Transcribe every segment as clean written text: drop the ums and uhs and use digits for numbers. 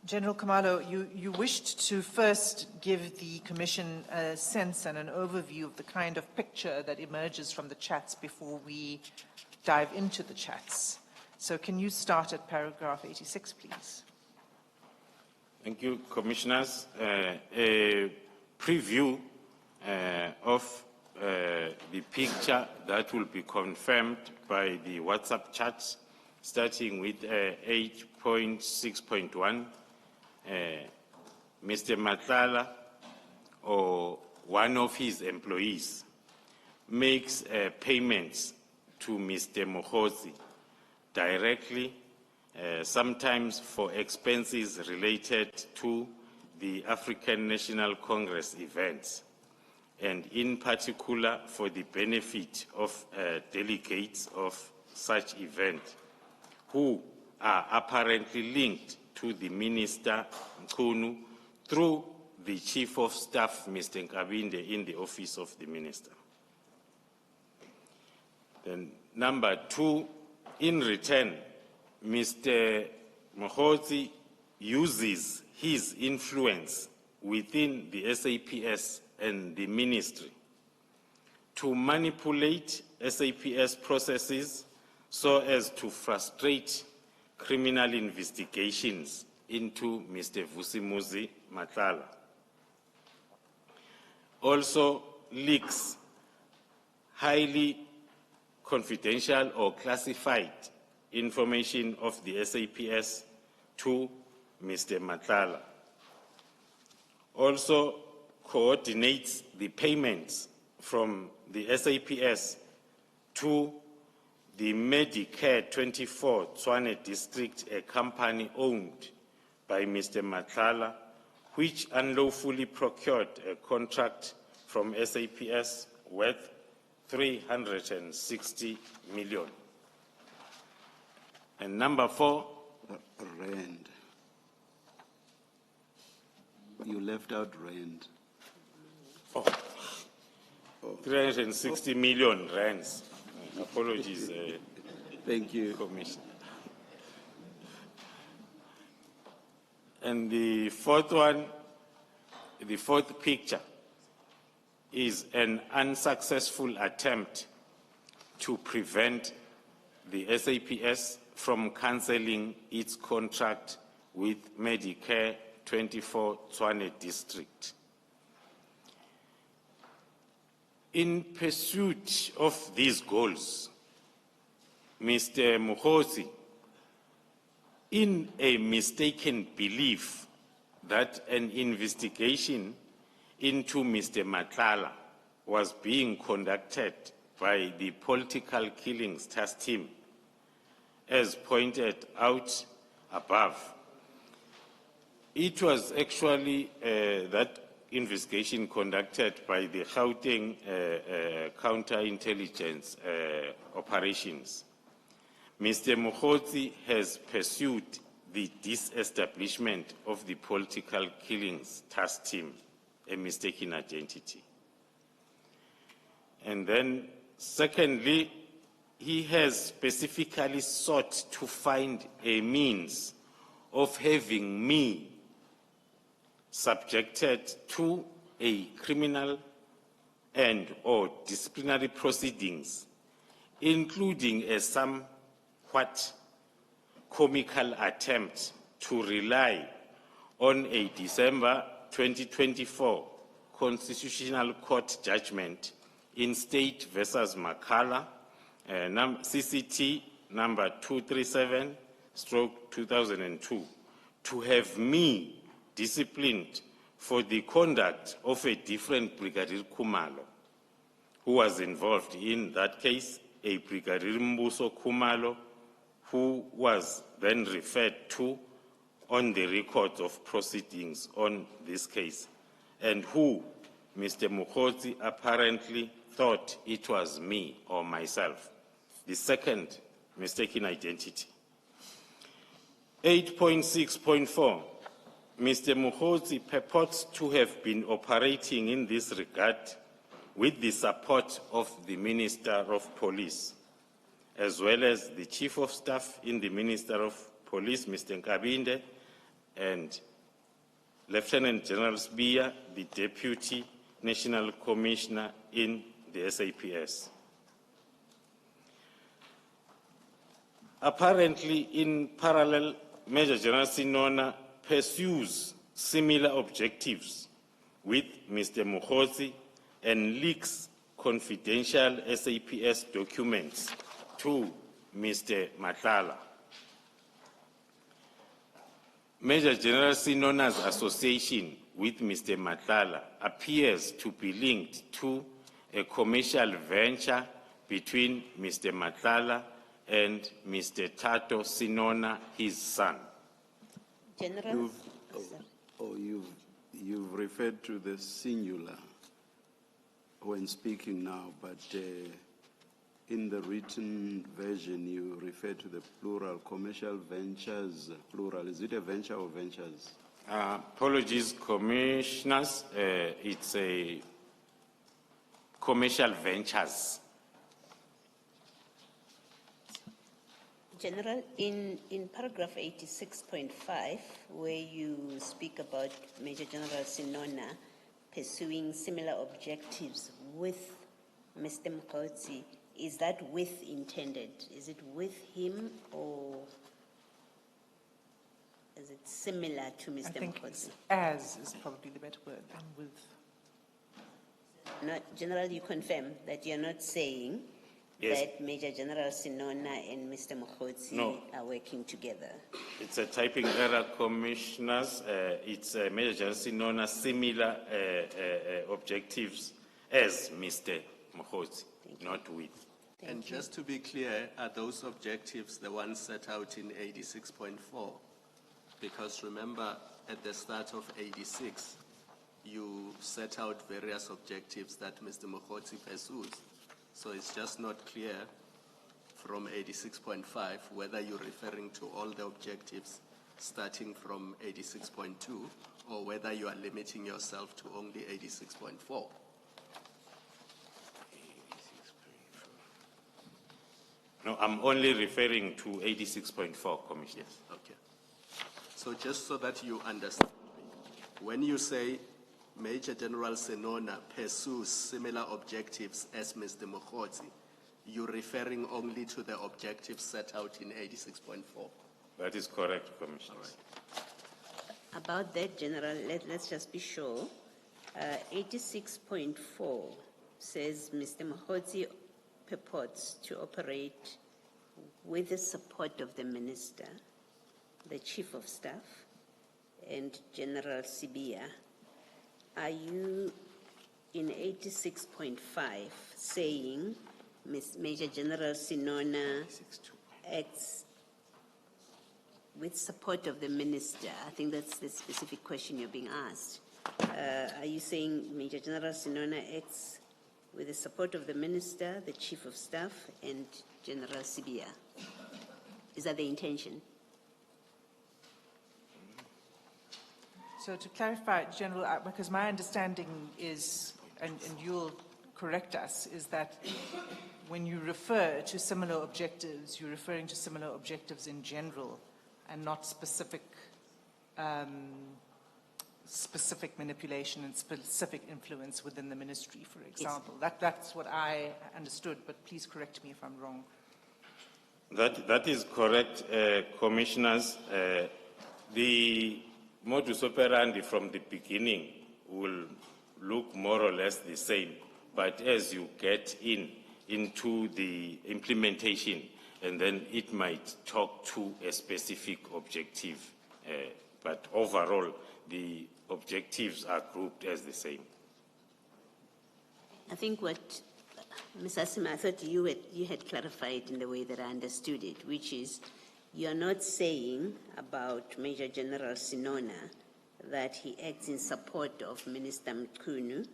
General Khumalo, you wished to first give the Commission a sense and an overview of the kind of picture that emerges from the chats before we dive into the chats. So can you start at paragraph 86, please? Thank you, Commissioners. A preview of the picture that will be confirmed by the WhatsApp chats, starting with 8.6.1. Mr. Matlala, or one of his employees, makes payments to Mr. Mokhosi directly, sometimes for expenses related to the African National Congress events, and in particular for the benefit of delegates of such event who are apparently linked to the Minister Mchunu through the Chief of Staff, Mr. Nkabinde, in the office of the Minister. Then number two, in return, Mr. Mokhosi uses his influence within the SAPS and the ministry to manipulate SAPS processes so as to frustrate criminal investigations into Mr. Vusimuzi Matlala. Also leaks highly confidential or classified information of the SAPS to Mr. Matlala. Also coordinates the payments from the SAPS to the Medicare 24 Tshwane District, a company owned by Mr. Matlala, which unlawfully procured a contract from SAPS worth 360 million. And number four, Rand. You left out Rand. 360 million rands. Apologies, Thank you, Commissioner. And the fourth one, the fourth picture, is an unsuccessful attempt to prevent the SAPS from cancelling its contract with Medicare 24 Tshwane District. In pursuit of these goals, Mr. Mokhosi, in a mistaken belief that an investigation into Mr. Matlala was being conducted by the Political Killings Task Team, as pointed out above. It was actually that investigation conducted by the Gauteng counterintelligence operations. Mr. Mokhosi has pursued the disestablishment of the Political Killings Task Team, a mistaken identity. And then, secondly, he has specifically sought to find a means of having me subjected to a criminal and or disciplinary proceedings, including a somewhat comical attempt to rely on a December 2024 Constitutional Court judgment in State versus Makala, CCT number 237/2002, to have me disciplined for the conduct of a different Brigadier Khumalo, who was involved in that case, a Brigadier Mbuso Khumalo, who was then referred to on the records of proceedings on this case, and who Mr. Mokhosi apparently thought it was me or myself, the second mistaken identity. 8.6.4, Mr. Mokhosi purports to have been operating in this regard with the support of the Minister of Police, as well as the Chief of Staff in the Minister of Police, Mr. Nkabinde, and Lieutenant General Spear, the Deputy National Commissioner in the SAPS. Apparently, in parallel, Major General Sinona pursues similar objectives with Mr. Mokhosi and leaks confidential SAPS documents to Mr. Matlala. Major General Sinona's association with Mr. Matlala appears to be linked to a commercial venture between Mr. Matlala and Mr. Tato Sinona, his son. General, You've referred to the singular when speaking now, but in the written version you refer to the plural, commercial ventures, plural. Is it a venture or ventures? Apologies, commissioners. It's a commercial ventures. General, in paragraph 86.5, where you speak about Major General Sinona pursuing similar objectives with Mr. Mokhosi, is that with intended? Is it with him or is it similar to Mr. I think Mokhosi? as is probably the better word than with. No, General, you confirm that you're not saying Yes. that Major General Sinona and Mr. Mokhosi No. are working together? It's a typing error, commissioners. It's Major General Sinona similar objectives as Mr. Mokhosi, not with. And just to be clear, are those objectives the ones set out in 86.4? Because remember, at the start of 86, you set out various objectives that Mr. Mokhosi pursues. So it's just not clear from 86.5 whether you're referring to all the objectives starting from 86.2 or whether you are limiting yourself to only 86.4. No, I'm only referring to 86.4, commissioners. Okay. So just so that you understand, when you say Major General Sinona pursues similar objectives as Mr. Mokhosi, you're referring only to the objectives set out in 86.4. That is correct, commissioners. About that, General, let's just be sure. 86.4 says Mr. Mokhosi purports to operate with the support of the Minister, the Chief of Staff, and General Sibia. Are you in 86.5 saying Major General Sinona acts with support of the Minister? I think that's the specific question you're being asked. Are you saying Major General Sinona acts with the support of the Minister, the Chief of Staff, and General Sibia? Is that the intention? So to clarify, General, because my understanding is, and you'll correct us, is that when you refer to similar objectives, you're referring to similar objectives in general and not specific specific manipulation and specific influence within the ministry, for example. Yes. That's what I understood, but please correct me if I'm wrong. That is correct, commissioners. The modus operandi from the beginning will look more or less the same, but as you get into the implementation, and then it might talk to a specific objective, but overall the objectives are grouped as the same. I think what, Ms. Asima, I thought you had clarified in the way that I understood it, which is you're not saying about Major General Sinona that he acts in support of Minister Mchunu.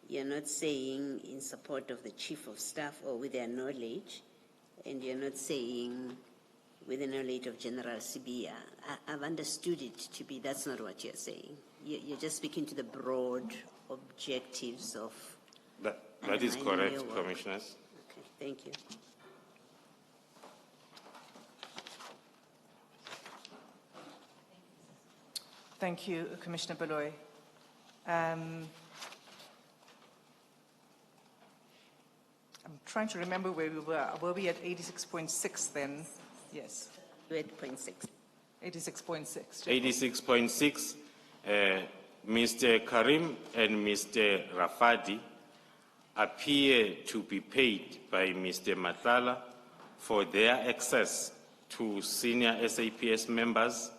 You're not saying in support of the Chief of Staff or with their knowledge, and you're not saying with the knowledge of General Sibia. I've understood it to be that's not what you're saying. You're just speaking to the broad objectives of... That is correct, commissioners. Okay, thank you. Thank you, Commissioner Baloyi. I'm trying to remember where we were. Were we at 86.6 then? Yes. 8.6. 86.6. 86.6, Mr. Karim and Mr. Rafadi appear to be paid by Mr. Matlala for their access to senior SAPS members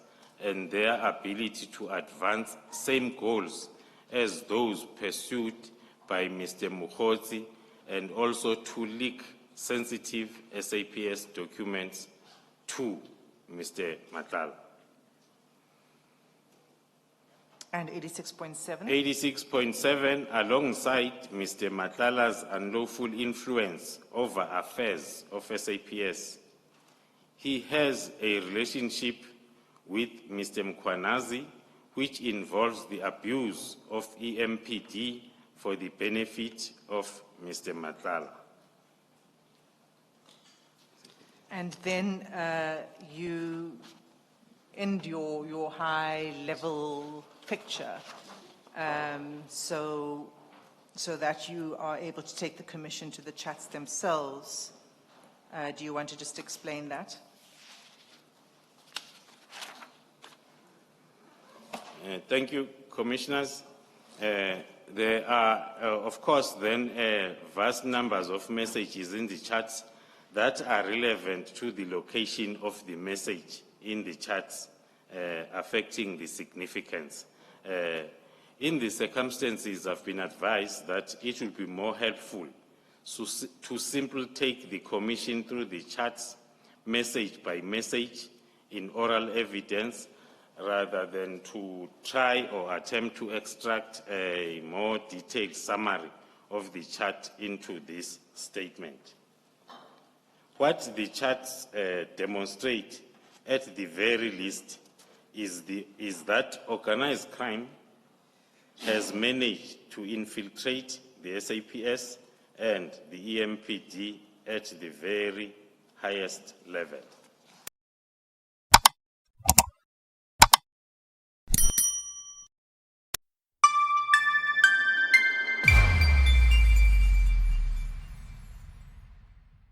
and their ability to advance same goals as those pursued by Mr. Mukhozi, and also to leak sensitive SAPS documents to Mr. Matlala. And 86.7? 86.7, alongside Mr. Matlala's unlawful influence over affairs of SAPS, he has a relationship with Mr. Mkhwanazi, which involves the abuse of EMPD for the benefit of Mr. Matlala. And then you end your high-level picture so that you are able to take the Commission to the chats themselves. Do you want to just explain that? Thank you, Commissioners. There are, of course, then vast numbers of messages in the chats that are relevant to the location of the message in the chats, affecting the significance. In the circumstances, I've been advised that it will be more helpful to simply take the Commission through the chats message by message in oral evidence, rather than to try or attempt to extract a more detailed summary of the chat into this statement. What the charts demonstrate, at the very least, is that organized crime has managed to infiltrate the SAPS and the EMPD at the very highest level.